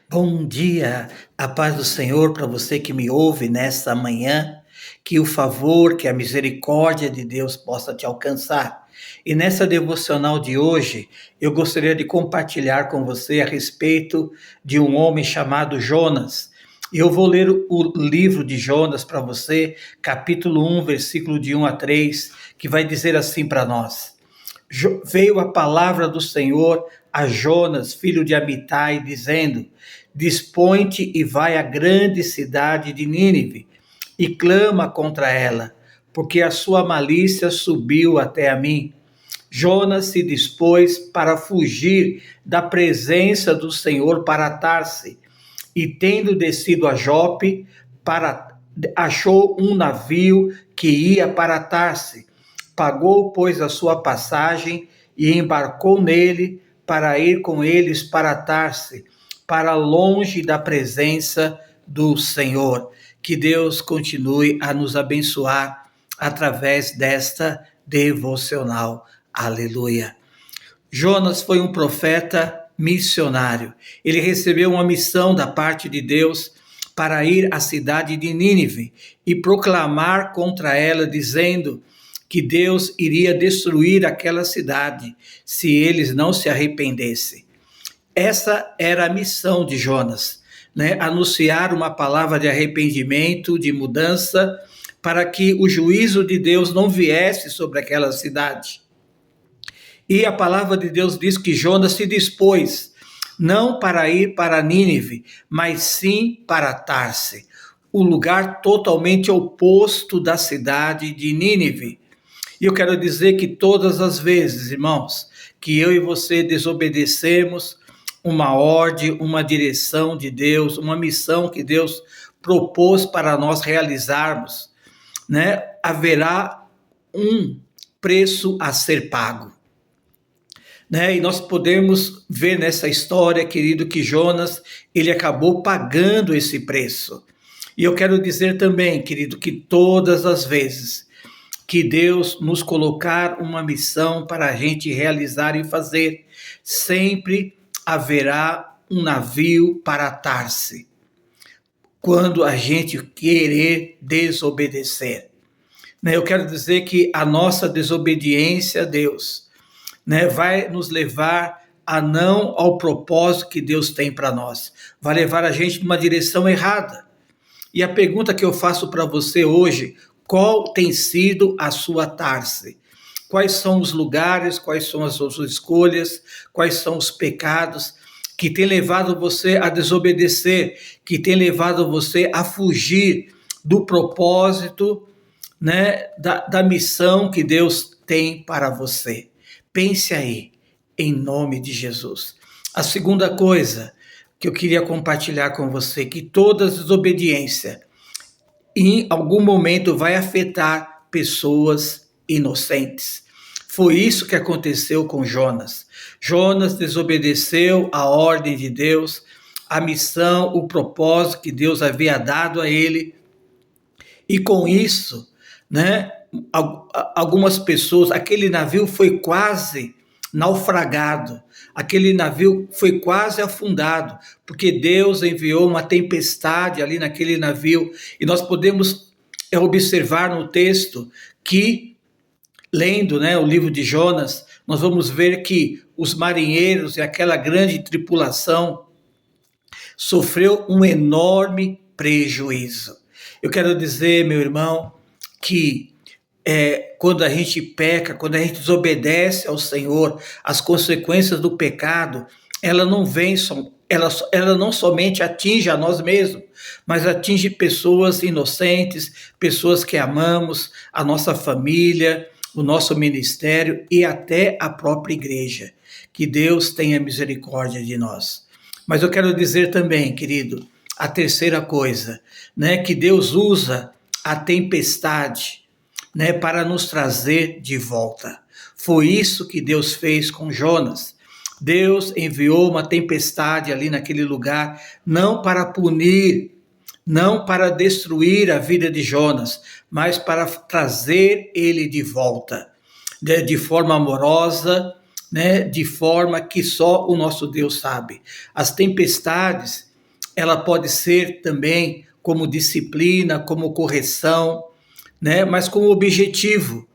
Bom dia, a paz do Senhor para você que me ouve nesta manhã, que o favor, que a misericórdia de Deus possa te alcançar. E nessa devocional de hoje, eu gostaria de compartilhar com você a respeito de um homem chamado Jonas. Eu vou ler o livro de Jonas para você, capítulo 1, versículo de 1 a 3, que vai dizer assim para nós: Veio a palavra do Senhor a Jonas, filho de Amitai, dizendo: Dispõe-te e vai à grande cidade de Nínive e clama contra ela, porque a sua malícia subiu até a mim. Jonas se dispôs para fugir da presença do Senhor para Tarse, e tendo descido a Jope, achou um navio que ia para Tarse. Pagou, pois, a sua passagem e embarcou nele para ir com eles para Tarse, para longe da presença do Senhor. Que Deus continue a nos abençoar através desta devocional. Aleluia. Jonas foi um profeta missionário. Ele recebeu uma missão da parte de Deus para ir à cidade de Nínive e proclamar contra ela, dizendo que Deus iria destruir aquela cidade se eles não se arrependessem. Essa era a missão de Jonas, né? Anunciar uma palavra de arrependimento, de mudança, para que o juízo de Deus não viesse sobre aquela cidade. E a palavra de Deus diz que Jonas se dispôs não para ir para Nínive, mas sim para Tarse, o lugar totalmente oposto da cidade de Nínive. E eu quero dizer que todas as vezes, irmãos, que eu e você desobedecemos uma ordem, uma direção de Deus, uma missão que Deus propôs para nós realizarmos, né, haverá um preço a ser pago. Né? E nós podemos ver nessa história, querido, que Jonas, ele acabou pagando esse preço. E eu quero dizer também, querido, que todas as vezes que Deus nos colocar uma missão para a gente realizar e fazer, sempre haverá um navio para Tarse, quando a gente querer desobedecer. Eu quero dizer que a nossa desobediência a Deus, vai nos levar a não ao propósito que Deus tem para nós, vai levar a gente numa direção errada. E a pergunta que eu faço para você hoje: qual tem sido a sua Tarse? Quais são os lugares, quais são as suas escolhas, quais são os pecados que têm levado você a desobedecer, que têm levado você a fugir do propósito, da missão que Deus tem para você? Pense aí, em nome de Jesus. A segunda coisa que eu queria compartilhar com você, que toda desobediência em algum momento vai afetar pessoas inocentes. Foi isso que aconteceu com Jonas. Jonas desobedeceu a ordem de Deus, a missão, o propósito que Deus havia dado a ele. E com isso, algumas pessoas, aquele navio foi quase naufragado, aquele navio foi quase afundado, porque Deus enviou uma tempestade ali naquele navio, e nós podemos observar no texto que, lendo o livro de Jonas, nós vamos ver que os marinheiros e aquela grande tripulação sofreu um enorme prejuízo. Eu quero dizer, meu irmão, que quando a gente peca, quando a gente desobedece ao Senhor, as consequências do pecado, ela não somente atinge a nós mesmos, mas atinge pessoas inocentes, pessoas que amamos, a nossa família, o nosso ministério e até a própria igreja. Que Deus tenha misericórdia de nós. Mas eu quero dizer também, querido, a terceira coisa, que Deus usa a tempestade, para nos trazer de volta. Foi isso que Deus fez com Jonas. Deus enviou uma tempestade ali naquele lugar, não para punir, não para destruir a vida de Jonas, mas para trazer ele de volta, de forma amorosa, né, de forma que só o nosso Deus sabe. As tempestades, ela pode ser também como disciplina, como correção, né, mas com o objetivo,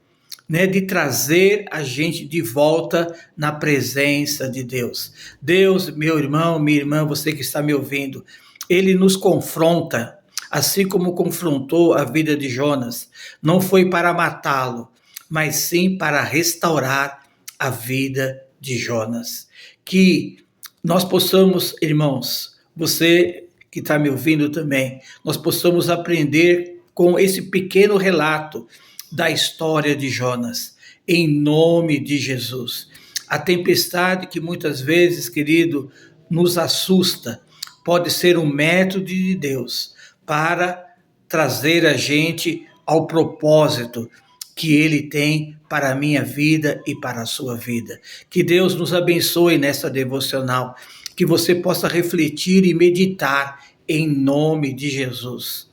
né, de trazer a gente de volta na presença de Deus. Deus, meu irmão, minha irmã, você que está me ouvindo, ele nos confronta, assim como confrontou a vida de Jonas. Não foi para matá-lo, mas sim para restaurar a vida de Jonas. Que nós possamos, irmãos, você que está me ouvindo também, nós possamos aprender com esse pequeno relato da história de Jonas, em nome de Jesus. A tempestade que muitas vezes, querido, nos assusta, pode ser um método de Deus para trazer a gente ao propósito que Ele tem para a minha vida e para a sua vida. Que Deus nos abençoe nessa devocional, que você possa refletir e meditar em nome de Jesus.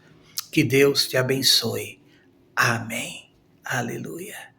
Que Deus te abençoe. Amém. Aleluia.